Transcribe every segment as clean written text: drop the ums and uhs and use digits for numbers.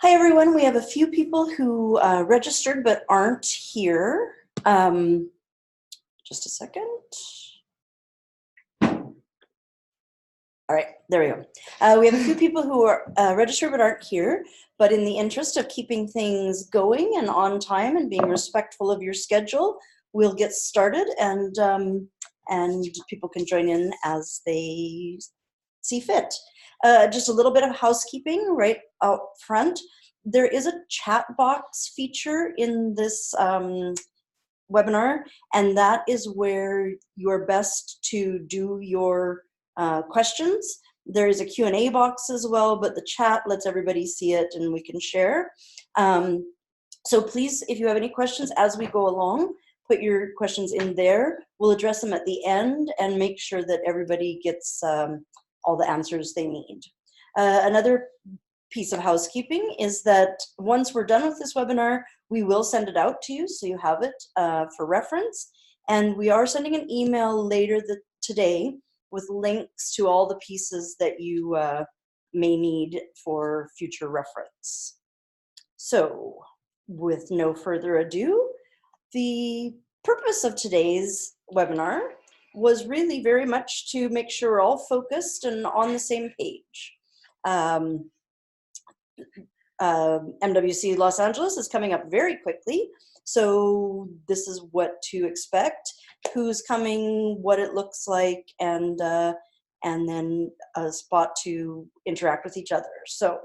Hi, everyone. We have a few people who registered but aren't here. Just a second. All right, there we go. We have a few people who are registered but aren't here, but in the interest of keeping things going and on time and being respectful of your schedule, we'll get started and people can join in as they see fit. Just a little bit of housekeeping right out front. There is a chat box feature in this webinar, and that is where you're best to do your questions. There is a Q&A box as well, but the chat lets everybody see it and we can share. So please, if you have any questions as we go along, put your questions in there. We'll address them at the end and make sure that everybody gets all the answers they need. Another piece of housekeeping is that once we're done with this webinar, we will send it out to you so you have it for reference. And we are sending an email later today with links to all the pieces that you may need for future reference. So with no further ado, the purpose of today's webinar was really very much to make sure we're all focused and on the same page. MWC Los Angeles is coming up very quickly, so this is what to expect, who's coming, what it looks like, and then a spot to interact with each other. So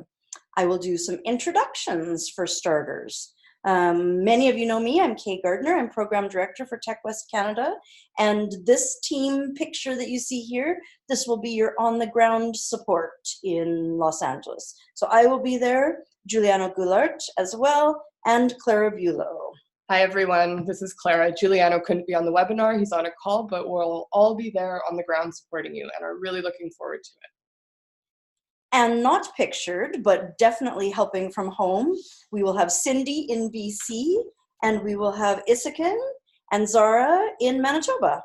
I will do some introductions for starters. Many of you know me. I'm Kay Gardner. I'm Program Director for Tech West Canada. And this team picture that you see here, this will be your on-the-ground support in Los Angeles. So I will be there, Giuliano Goulart as well, and Clara Bulow. Hi, everyone. This is Clara. Giuliano couldn't be on the webinar. He's on a call, but we'll all be there on the ground supporting you and are really looking forward to it. And not pictured, but definitely helping from home, we will have Cindy in BC, and we will have Isakin and Zara in Manitoba.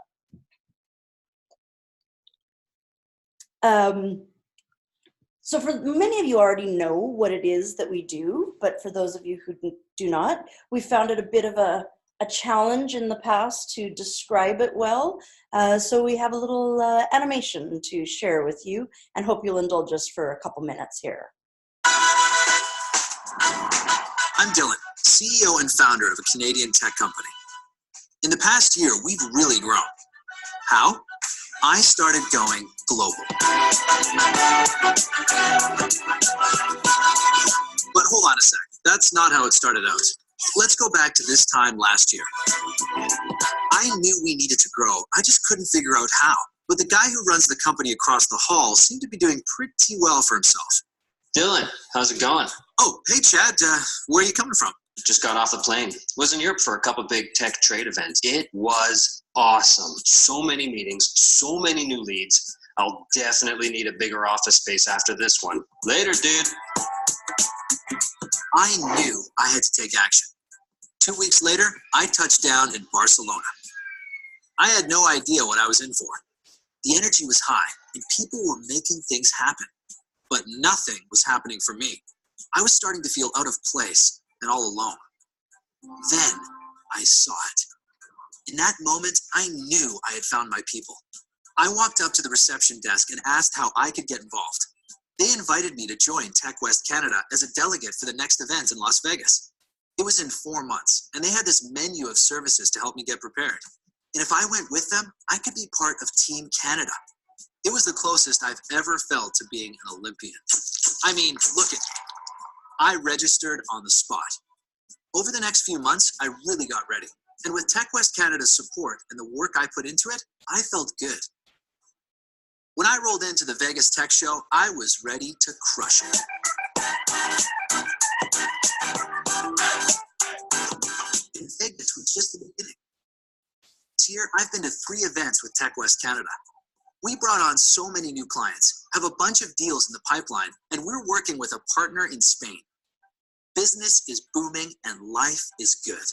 So for many of you already know what it is that we do, but for those of you who do not, we found it a bit of a challenge in the past to describe it well. So we have a little animation to share with you and hope you'll indulge us for a couple minutes here. I'm Dylan, CEO and founder of a Canadian tech company. In the past year, we've really grown. How? I started going global. But hold on a sec, that's not how it started out. Let's go back to this time last year. I knew we needed to grow, I just couldn't figure out how. But the guy who runs the company across the hall seemed to be doing pretty well for himself. Dylan, how's it going? Oh, hey Chad, where are you coming from? Just got off the plane. Was in Europe for a couple big tech trade events. It was awesome. So many meetings, so many new leads. I'll definitely need a bigger office space after this one. Later, dude. I knew I had to take action. 2 weeks later, I touched down in Barcelona. I had no idea what I was in for. The energy was high, and people were making things happen. But nothing was happening for me. I was starting to feel out of place and all alone. Then I saw it. In that moment, I knew I had found my people. I walked up to the reception desk and asked how I could get involved. They invited me to join Tech West Canada as a delegate for the next event in Las Vegas. It was in 4 months, and they had this menu of services to help me get prepared. And if I went with them, I could be part of Team Canada. It was the closest I've ever felt to being an Olympian. I mean, look at me. I registered on the spot. Over the next few months, I really got ready. And with Tech West Canada's support and the work I put into it, I felt good. When I rolled into the Vegas Tech Show, I was ready to crush it. And Vegas was just the beginning. This year, I've been to 3 events with Tech West Canada. We brought on so many new clients, have a bunch of deals in the pipeline, and we're working with a partner in Spain. Business is booming and life is good.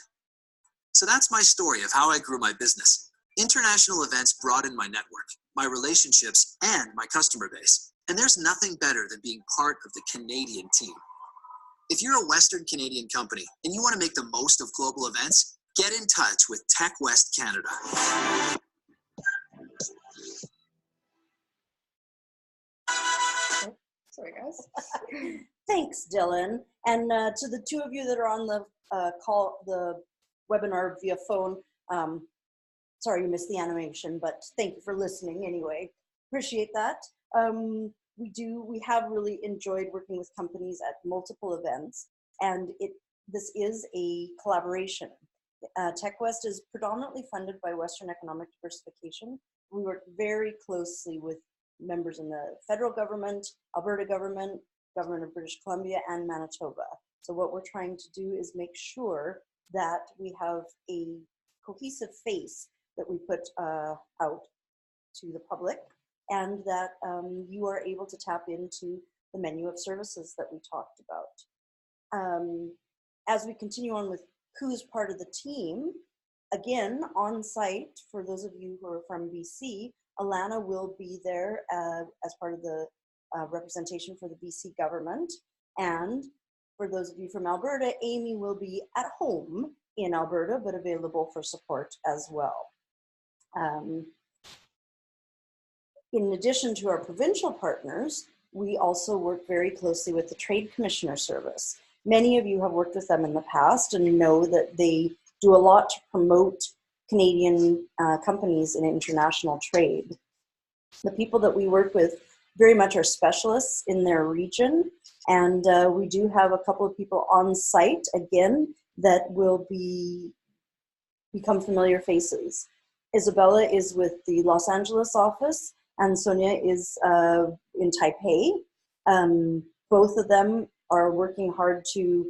So that's my story of how I grew my business. International events broadened my network, my relationships, and my customer base. And there's nothing better than being part of the Canadian team. If you're a Western Canadian company and you want to make the most of global events, get in touch with Tech West Canada. Sorry, guys. Thanks, Dylan. And to the two of you that are on the call, the webinar via phone, sorry you missed the animation, but thank you for listening anyway. Appreciate that. We have really enjoyed working with companies at multiple events, and this is a collaboration. TechWest is predominantly funded by Western Economic Diversification. We work very closely with members in the federal government, Alberta government, government of British Columbia, and Manitoba. So what we're trying to do is make sure that we have a cohesive face that we put out to the public, and that you are able to tap into the menu of services that we talked about. As we continue on with who's part of the team, again, on site, for those of you who are from BC, Alana will be there as part of the representation for the BC government. And for those of you from Alberta, Amy will be at home in Alberta, but available for support as well. In addition to our provincial partners, we also work very closely with the Trade Commissioner Service. Many of you have worked with them in the past and know that they do a lot to promote Canadian companies in international trade. The people that we work with very much are specialists in their region, and we do have a couple of people on site, again, that will become familiar faces. Isabella is with the Los Angeles office, and Sonia is in Taipei. Both of them are working hard to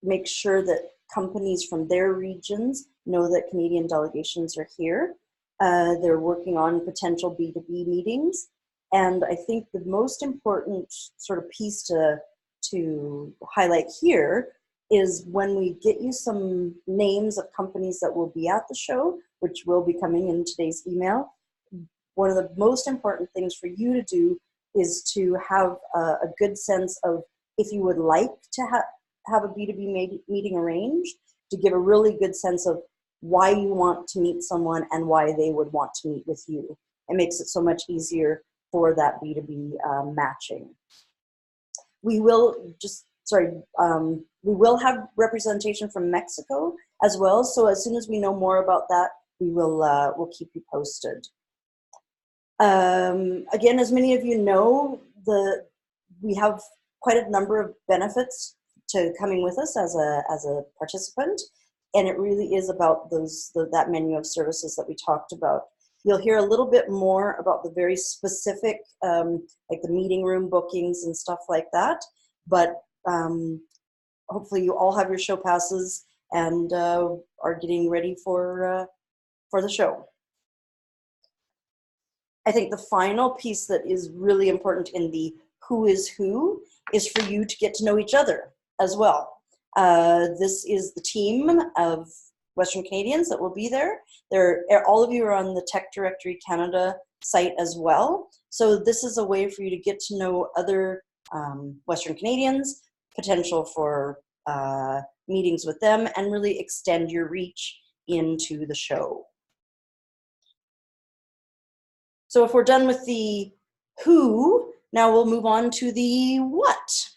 make sure that companies from their regions know that Canadian delegations are here. They're working on potential B2B meetings. And I think the most important sort of piece to highlight here is when we get you some names of companies that will be at the show, which will be coming in today's email. One of the most important things for you to do is to have a good sense of if you would like to have a B2B meeting arranged, to give a really good sense of why you want to meet someone and why they would want to meet with you. It makes it so much easier for that B2B matching. We will we will have representation from Mexico as well. So as soon as we know more about that, we will we'll keep you posted. Again, as many of you know, we have quite a number of benefits to coming with us as a participant, and it really is about that menu of services that we talked about. You'll hear a little bit more about the very specific, like the meeting room bookings and stuff like that, but hopefully you all have your show passes and are getting ready for the show. I think the final piece that is really important in the who is for you to get to know each other as well. This is the team of Western Canadians that will be there. All of you are on the Tech Directory Canada site as well. So this is a way for you to get to know other Western Canadians, potential for meetings with them, and really extend your reach into the show. So if we're done with the who, now we'll move on to the what.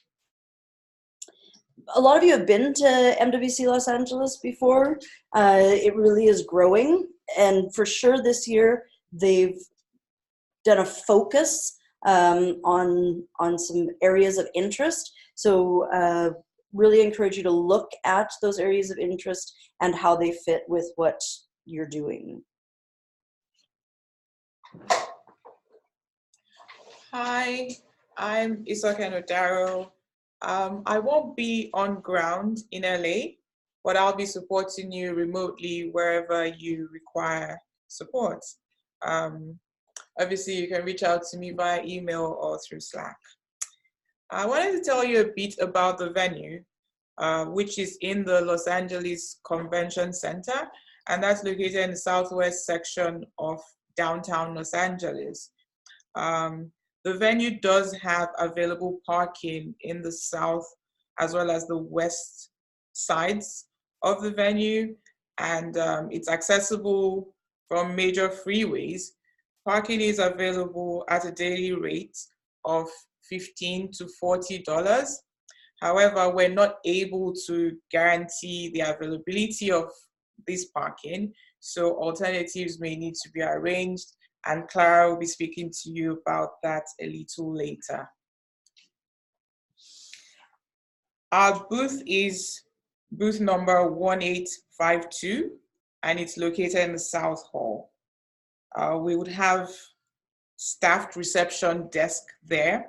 A lot of you have been to MWC Los Angeles before. It really is growing, and for sure this year they've done a focus on some areas of interest. So really encourage you to look at those areas of interest and how they fit with what you're doing. Hi, I'm Isoken Odaro. I won't be on ground in LA, but I'll be supporting you remotely wherever you require support. Obviously, you can reach out to me via email or through Slack. I wanted to tell you a bit about the venue, which is in the Los Angeles Convention Center, and that's located in the southwest section of downtown Los Angeles. The venue does have available parking in the south as well as the west sides of the venue, and it's accessible from major freeways. Parking is available at a daily rate of $15 to $40. However, we're not able to guarantee the availability of this parking, so alternatives may need to be arranged, and Clara will be speaking to you about that a little later. Our booth is booth number 1852, and it's located in the South Hall. We would have staffed reception desk there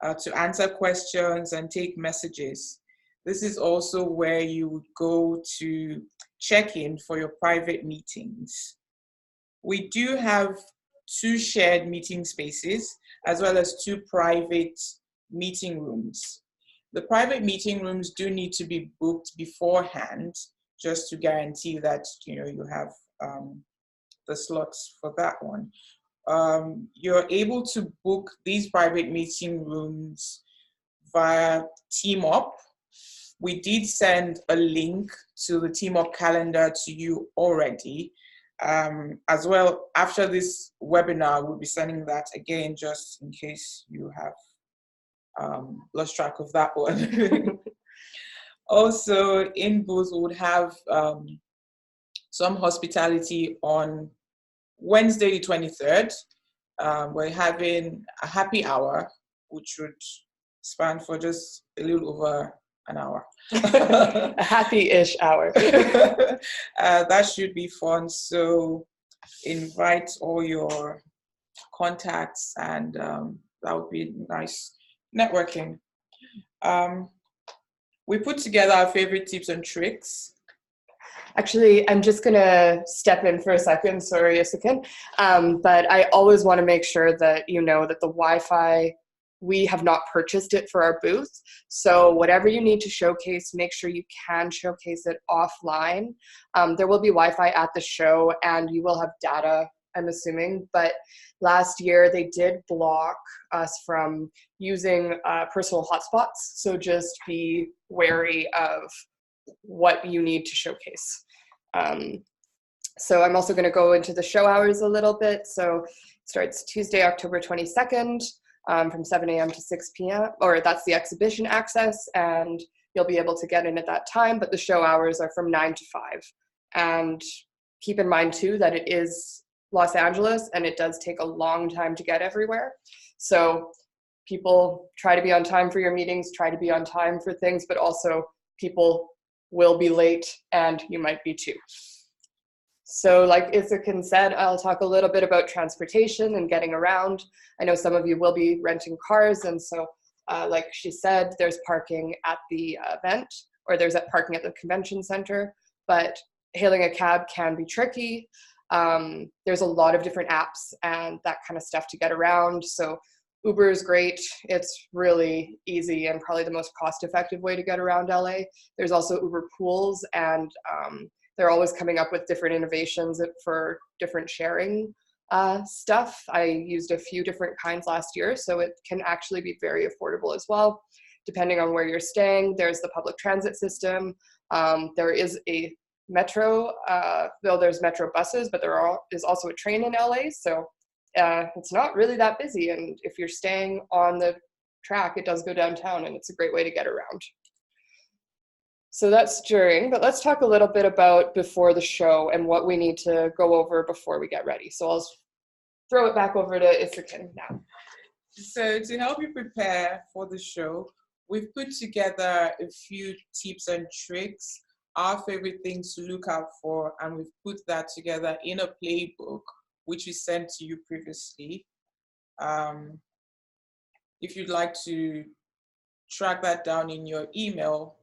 to answer questions and take messages. This is also where you would go to check in for your private meetings. We do have 2 shared meeting spaces as well as 2 private meeting rooms. The private meeting rooms do need to be booked beforehand just to guarantee that you have the slots for that one. You're able to book these private meeting rooms via TeamUp. We did send a link to the TeamUp calendar to you already. As well, after this webinar, we'll be sending that again just in case you have lost track of that one. Also, in booth, we would have some hospitality on Wednesday the 23rd. We're having a happy hour, which would span for just a little over an hour. A happy-ish hour. That should be fun. So invite all your contacts, and that would be nice networking. We put together our favorite tips and tricks. Actually, I'm just gonna step in for a second, sorry, Isukin. But I always wanna make sure that you know that the Wi-Fi, we have not purchased it for our booth. So whatever you need to showcase, make sure you can showcase it offline. There will be Wi-Fi at the show and you will have data, I'm assuming, but last year they did block us from using personal hotspots. So just be wary of what you need to showcase. So I'm also gonna go into the show hours a little bit. So it starts Tuesday, October 22nd from 7 a.m. to 6 p.m. or that's the exhibition access, and you'll be able to get in at that time, but the show hours are from 9 to 5. And keep in mind too that it is Los Angeles and it does take a long time to get everywhere. So people try to be on time for your meetings, try to be on time for things, but also people will be late and you might be too. So like Isukin said, I'll talk a little bit about transportation and getting around. I know some of you will be renting cars, and so like she said, there's parking at the event, or there's parking at the convention center, but hailing a cab can be tricky. There's a lot of different apps and that kind of stuff to get around. So Uber is great. It's really easy and probably the most cost-effective way to get around LA. There's also Uber pools, and they're always coming up with different innovations for different sharing stuff. I used a few different kinds last year, so it can actually be very affordable as well, depending on where you're staying. There's the public transit system. There is a metro, though there's metro buses, but there is also a train in LA, so it's not really that busy. And if you're staying on the track, it does go downtown, and it's a great way to get around. So that's during, but let's talk a little bit about before the show and what we need to go over before we get ready. So I'll throw it back over to Isukin now. So to help you prepare for the show, we've put together a few tips and tricks, our favorite things to look out for, and we've put that together in a playbook, which we sent to you previously. If you'd like to track that down in your email,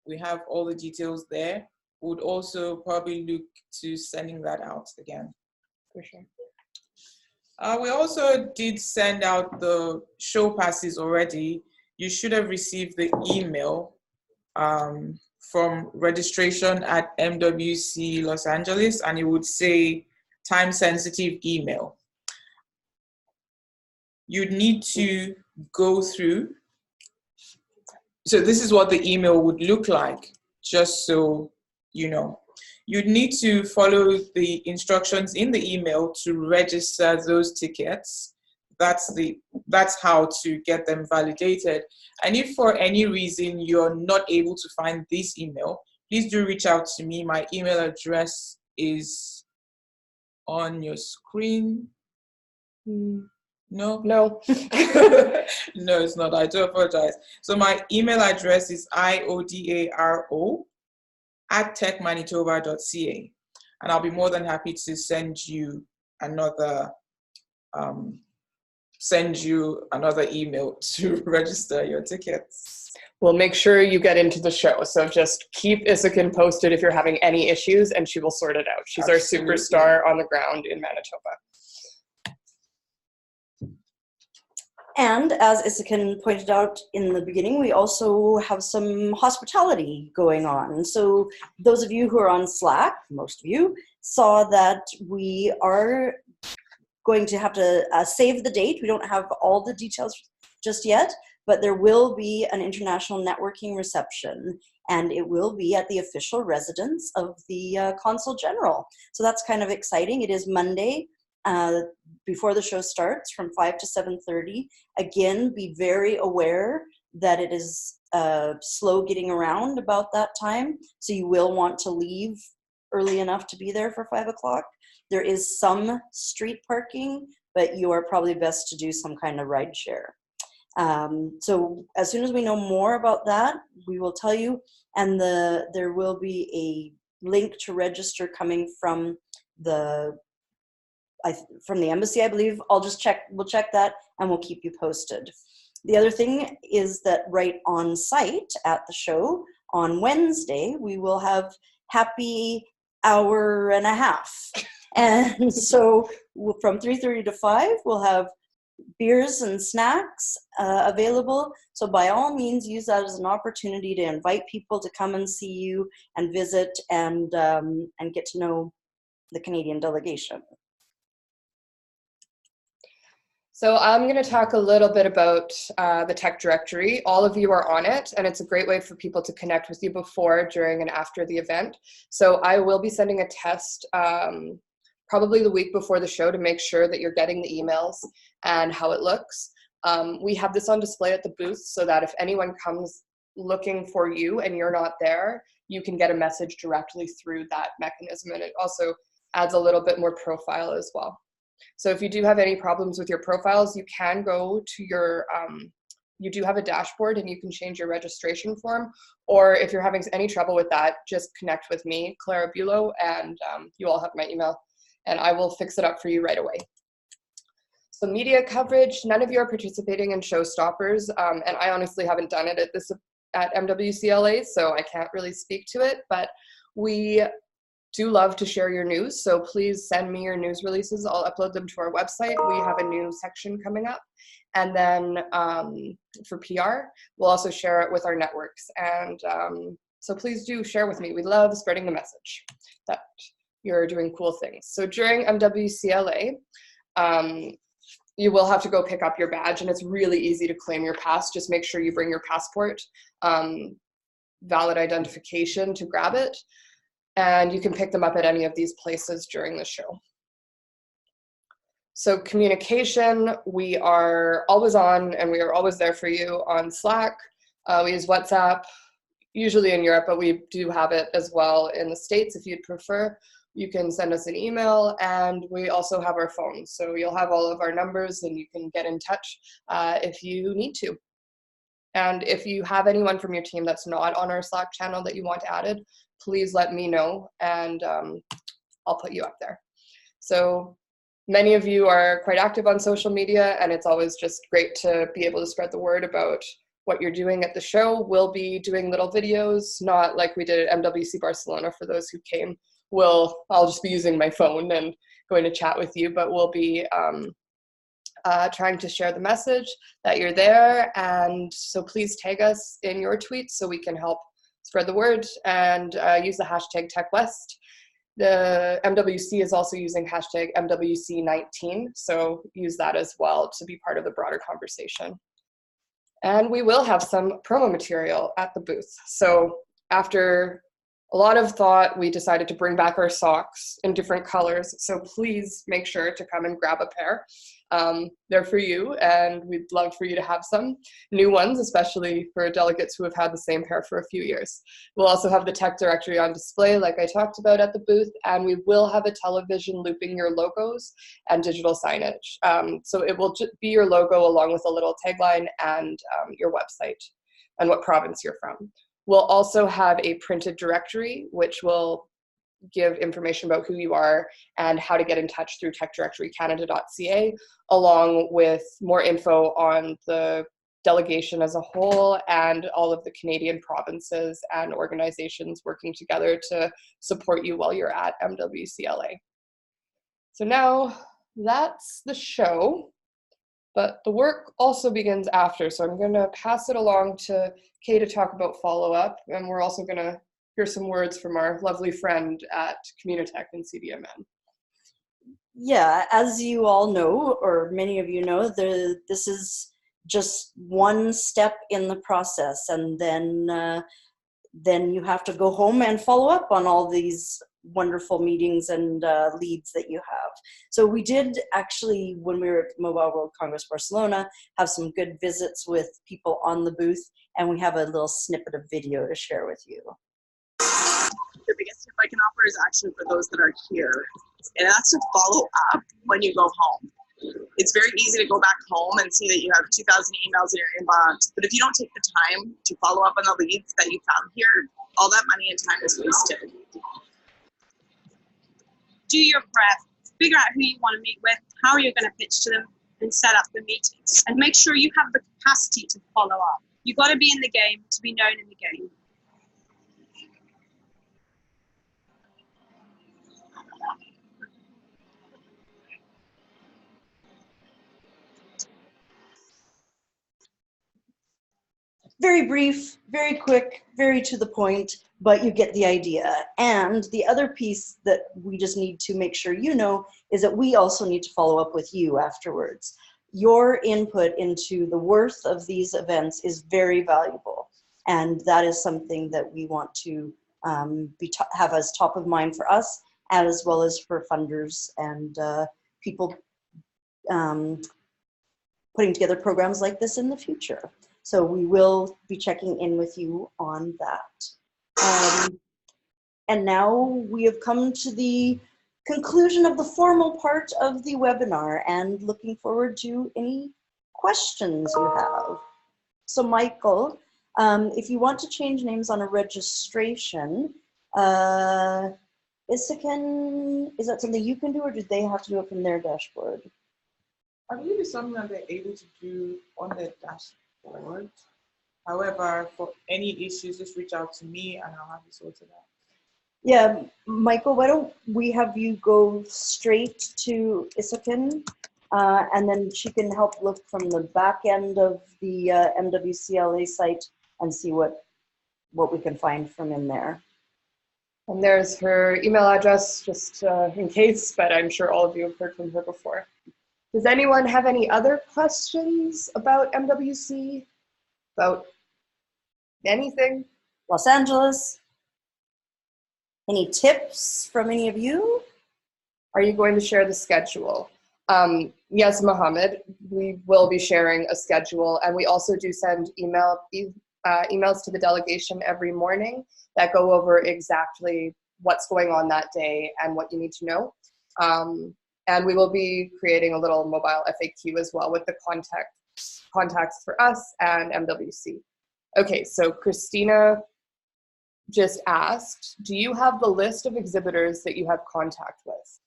we have all the details there. We'd also probably look to sending that out again. For sure. We also did send out the show passes already. You should have received the email from registration at MWC Los Angeles, and it would say time-sensitive email. You'd need to go through So this is what the email would look like, just so you know. You'd need to follow the instructions in the email to register those tickets. That's how to get them validated. And if for any reason you're not able to find this email, please do reach out to me. My email address is on your screen. No? No. No, it's not. I do apologize. So my email address is iodaro@techmanitoba.ca, and I'll be more than happy to send you another email to register your tickets. We'll make sure you get into the show. So just keep Isakin posted if you're having any issues, and she will sort it out. She's Absolutely. our superstar on the ground in Manitoba. And as Isakin pointed out in the beginning, we also have some hospitality going on. So those of you who are on Slack, most of you, saw that we are going to have to save the date. We don't have all the details just yet, but there will be an international networking reception, and it will be at the official residence of the Consul General. So that's kind of exciting. It is Monday, before the show starts, from 5 to 7:30. Again, be very aware that it is slow getting around about that time, so you will want to leave early enough to be there for 5 o'clock. There is some street parking, but you are probably best to do some kind of ride share. So as soon as we know more about that, we will tell you, and there will be a link to register coming from the embassy, I believe. We'll check that, and we'll keep you posted. The other thing is that right on site at the show on Wednesday, we will have happy hour and a half. And so from 3:30 to 5, we'll have beers and snacks available. So by all means, use that as an opportunity to invite people to come and see you and visit and get to know the Canadian delegation. So I'm going to talk a little bit about the tech directory. All of you are on it, and it's a great way for people to connect with you before, during, and after the event. So I will be sending a test probably the week before the show to make sure that you're getting the emails and how it looks. We have this on display at the booth so that if anyone comes looking for you and you're not there, you can get a message directly through that mechanism, and it also adds a little bit more profile as well. So if you do have any problems with your profiles, you can go to your, you do have a dashboard and you can change your registration form. Or if you're having any trouble with that, just connect with me, Clara Bulow, and you all have my email, and I will fix it up for you right away. So media coverage, none of you are participating in showstoppers, and I honestly haven't done it at MWCLA, so I can't really speak to it, but we do love to share your news, so please send me your news releases. I'll upload them to our website. We have a new section coming up. And then for PR, we'll also share it with our networks. And so please do share with me. We love spreading the message that you're doing cool things. So during MWCLA, you will have to go pick up your badge, and it's really easy to claim your pass. Just make sure you bring your passport, valid identification to grab it. And you can pick them up at any of these places during the show. So communication, we are always on, and we are always there for you on Slack. We use WhatsApp, usually in Europe, but we do have it as well in the States if you'd prefer. You can send us an email, and we also have our phones. So you'll have all of our numbers, and you can get in touch if you need to. And if you have anyone from your team that's not on our Slack channel that you want added, please let me know, and I'll put you up there. So many of you are quite active on social media, and it's always just great to be able to spread the word about what you're doing at the show. We'll be doing little videos, not like we did at MWC Barcelona for those who came. I'll just be using my phone and going to chat with you, but we'll be trying to share the message that you're there. And so please tag us in your tweets so we can help spread the word, and use the hashtag TechWest. The MWC is also using hashtag MWC19, so use that as well to be part of the broader conversation. And we will have some promo material at the booth. So after a lot of thought, we decided to bring back our socks in different colors. So please make sure to come and grab a pair. They're for you, and we'd love for you to have some new ones, especially for delegates who have had the same pair for a few years. We'll also have the tech directory on display, like I talked about at the booth, and we will have a television looping your logos and digital signage. So it will be your logo along with a little tagline and your website and what province you're from. We'll also have a printed directory, which will give information about who you are and how to get in touch through techdirectorycanada.ca, along with more info on the delegation as a whole and all of the Canadian provinces and organizations working together to support you while you're at MWCLA. So now that's the show, but the work also begins after. So I'm going to pass it along to Kay to talk about follow-up, and we're also going to hear some words from our lovely friend at Communitech and CDMN. Yeah, as you all know, or many of you know, this is just one step in the process, and then you have to go home and follow up on all these wonderful meetings and leads that you have. So we did actually, when we were at Mobile World Congress Barcelona, have some good visits with people on the booth, and we have a little snippet of video to share with you. The biggest tip I can offer is actually for those that are here, and that's to follow up when you go home. It's very easy to go back home and see that you have 2,000 emails in your inbox, but if you don't take the time to follow up on the leads that you found here, all that money and time is wasted. Do your prep, figure out who you want to meet with, how you're going to pitch to them, and set up the meetings. And make sure you have the capacity to follow up. You've got to be in the game to be known in the game. Very brief, very quick, very to the point, but you get the idea. And the other piece that we just need to make sure you know is that we also need to follow up with you afterwards. Your input into the worth of these events is very valuable, and that is something that we want to have as top of mind for us, as well as for funders and people putting together programs like this in the future. So we will be checking in with you on that. And now we have come to the conclusion of the formal part of the webinar, and looking forward to any questions you have. So Michael, if you want to change names on a registration, Isaacin, is that something you can do, or do they have to do it from their dashboard? I believe it's something that they're able to do on their dashboard. However, for any issues, just reach out to me and I'll have it sorted out. Yeah, Michael, why don't we have you go straight to Isaacin, and then she can help look from the back end of the MWCLA site and see what we can find from in there. And there's her email address, just in case, but I'm sure all of you have heard from her before. Does anyone have any other questions about MWC? About anything? Los Angeles? Any tips from any of you? Are you going to share the schedule? Yes, Mohammed, we will be sharing a schedule, and we also do send emails to the delegation every morning that go over exactly what's going on that day and what you need to know. And we will be creating a little mobile FAQ as well with the contacts for us and MWC. Okay, so Christina just asked, do you have the list of exhibitors that you have contact with?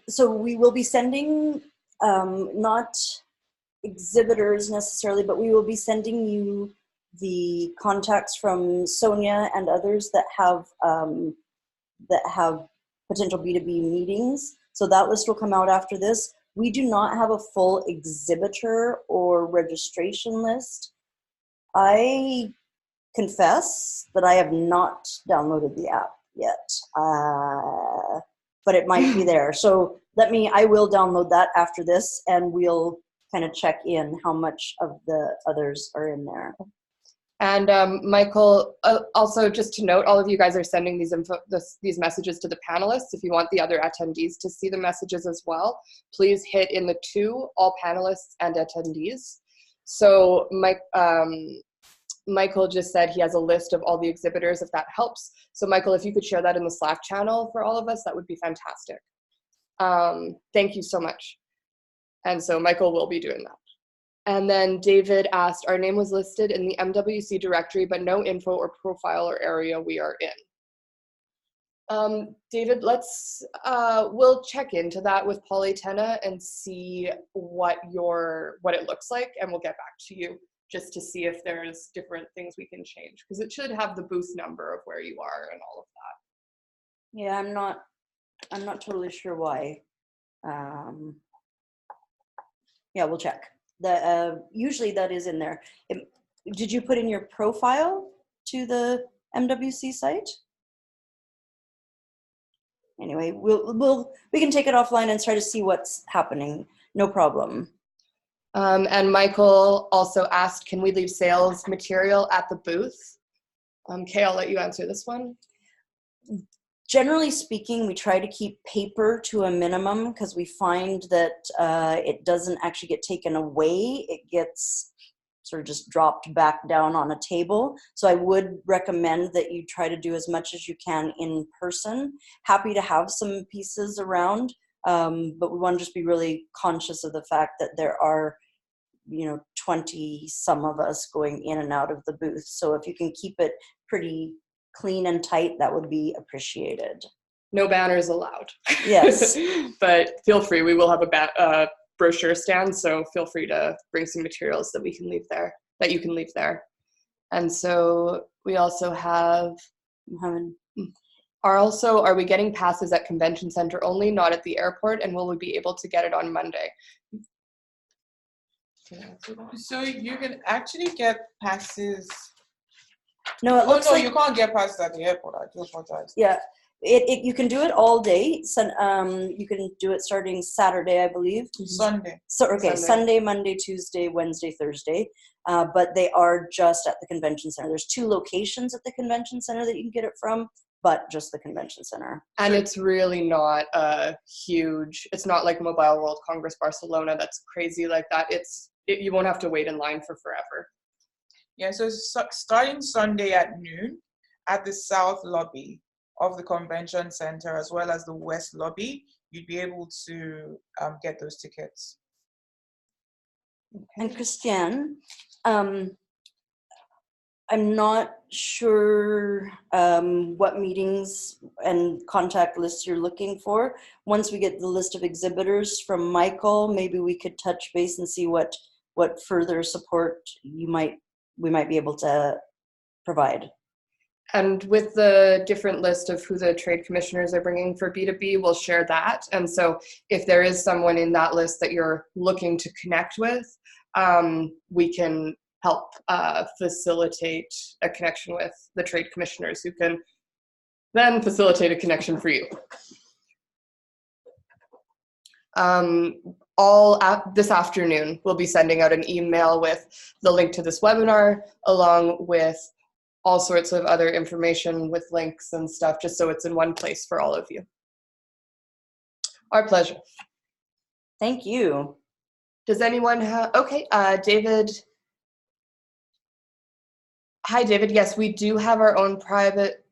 So we will be sending, not exhibitors necessarily, but we will be sending you the contacts from Sonia and others that have potential B2B meetings. So that list will come out after this. We do not have a full exhibitor or registration list. I confess that I have not downloaded the app yet, but it might be there. So I will download that after this, and we'll kind of check in how much of the others are in there. And Michael, also just to note, all of you guys are sending these messages to the panelists. If you want the other attendees to see the messages as well, please hit in the two, all panelists and attendees. So Michael just said he has a list of all the exhibitors, if that helps. So Michael, if you could share that in the Slack channel for all of us, that would be fantastic. Thank you so much. And so Michael will be doing that. And then David asked, our name was listed in the MWC directory, but no info or profile or area we are in. David, we'll check into that with Polytena and see what it looks like, and we'll get back to you just to see if there's different things we can change, because it should have the booth number of where you are and all of that. Yeah, I'm not totally sure why. Yeah, we'll check. Usually that is in there. Did you put in your profile to the MWC site? Anyway, we can take it offline and try to see what's happening. No problem. And Michael also asked, can we leave sales material at the booth? Kay, I'll let you answer this one. Generally speaking, we try to keep paper to a minimum because we find that it doesn't actually get taken away. It gets sort of just dropped back down on a table. So I would recommend that you try to do as much as you can in person. Happy to have some pieces around, but we want to just be really conscious of the fact that there are 20 some of us going in and out of the booth. So if you can keep it pretty clean and tight, that would be appreciated. No banners allowed. Yes. But feel free, we will have a brochure stand, so feel free to bring some materials that you can leave there. And so we also have, are we getting passes at Convention Center only, not at the airport, and will we be able to get it on Monday? So you can actually get passes. No, it looks like you can't get passes at the airport. I do apologize. Yeah, you can do it all day. So, you can do it starting Saturday, I believe. Sunday. So Sunday, Monday, Tuesday, Wednesday, Thursday. But they are just at the convention center. There's 2 locations at the convention center that you can get it from, but just the convention center. And it's really not huge. It's not like Mobile World Congress Barcelona that's crazy like that. You won't have to wait in line for forever. Yeah, so starting Sunday at noon at the south lobby of the convention center, as well as the west lobby, you'd be able to get those tickets. And Christiane, I'm not sure what meetings and contact lists you're looking for. Once we get the list of exhibitors from Michael, maybe we could touch base and see what further support we might be able to provide. And with the different list of who the trade commissioners are bringing for B2B, we'll share that. And so if there is someone in that list that you're looking to connect with, we can help facilitate a connection with the trade commissioners, who can then facilitate a connection for you. This afternoon, we'll be sending out an email with the link to this webinar, along with all sorts of other information with links and stuff, just so it's in one place for all of you. Our pleasure. Thank you. Does anyone have, okay, David. Hi, David. Yes, we do have our own private.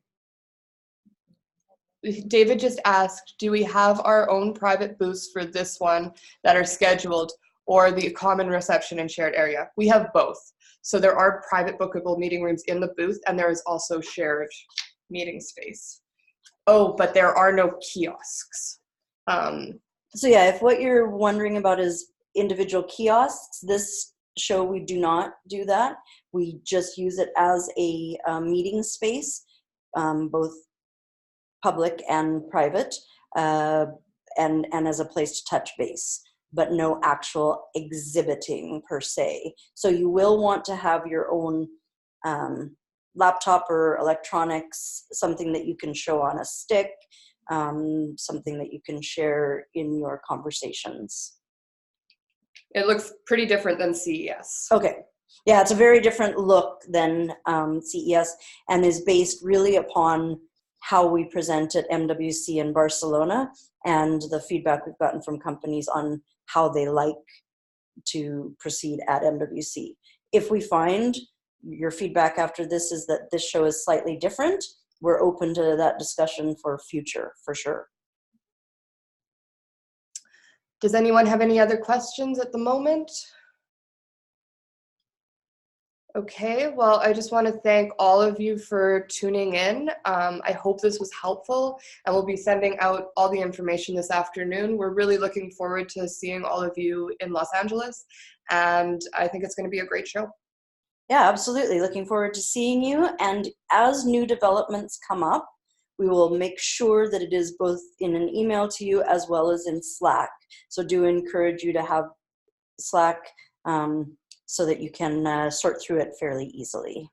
David just asked, do we have our own private booths for this one that are scheduled, or the common reception and shared area? We have both. So there are private bookable meeting rooms in the booth, and there is also shared meeting space. Oh, but there are no kiosks. So yeah, if what you're wondering about is individual kiosks, this show we do not do that. We just use it as a meeting space, both public and private, and as a place to touch base, but no actual exhibiting per se. So you will want to have your own laptop or electronics, something that you can show on a stick, something that you can share in your conversations. It looks pretty different than CES. Okay. Yeah, it's a very different look than CES and is based really upon how we present at MWC in Barcelona and the feedback we've gotten from companies on how they like to proceed at MWC. If we find your feedback after this is that this show is slightly different, we're open to that discussion for future, for sure. Does anyone have any other questions at the moment? Okay, well, I just want to thank all of you for tuning in. I hope this was helpful, and we'll be sending out all the information this afternoon. We're really looking forward to seeing all of you in Los Angeles, and I think it's going to be a great show. Yeah, absolutely. Looking forward to seeing you. And as new developments come up, we will make sure that it is both in an email to you as well as in Slack. So do encourage you to have Slack so that you can sort through it fairly easily.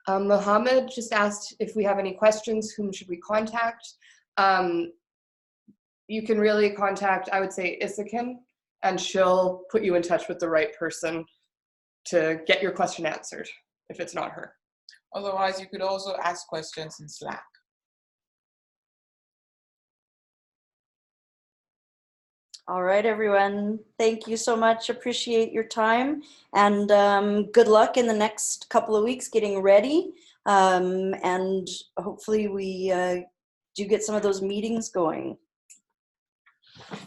Mohammed just asked if we have any questions, whom should we contact? You can really contact, I would say, Isakin, and she'll put you in touch with the right person to get your question answered, if it's not her. Otherwise, you could also ask questions in Slack. All right, everyone. Thank you so much. Appreciate your time. And good luck in the next couple of weeks getting ready. And hopefully we do get some of those meetings going.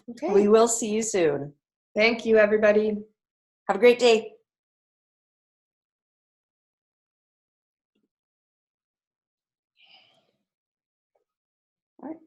Okay. We will see you soon. Thank you, everybody. Have a great day. All right.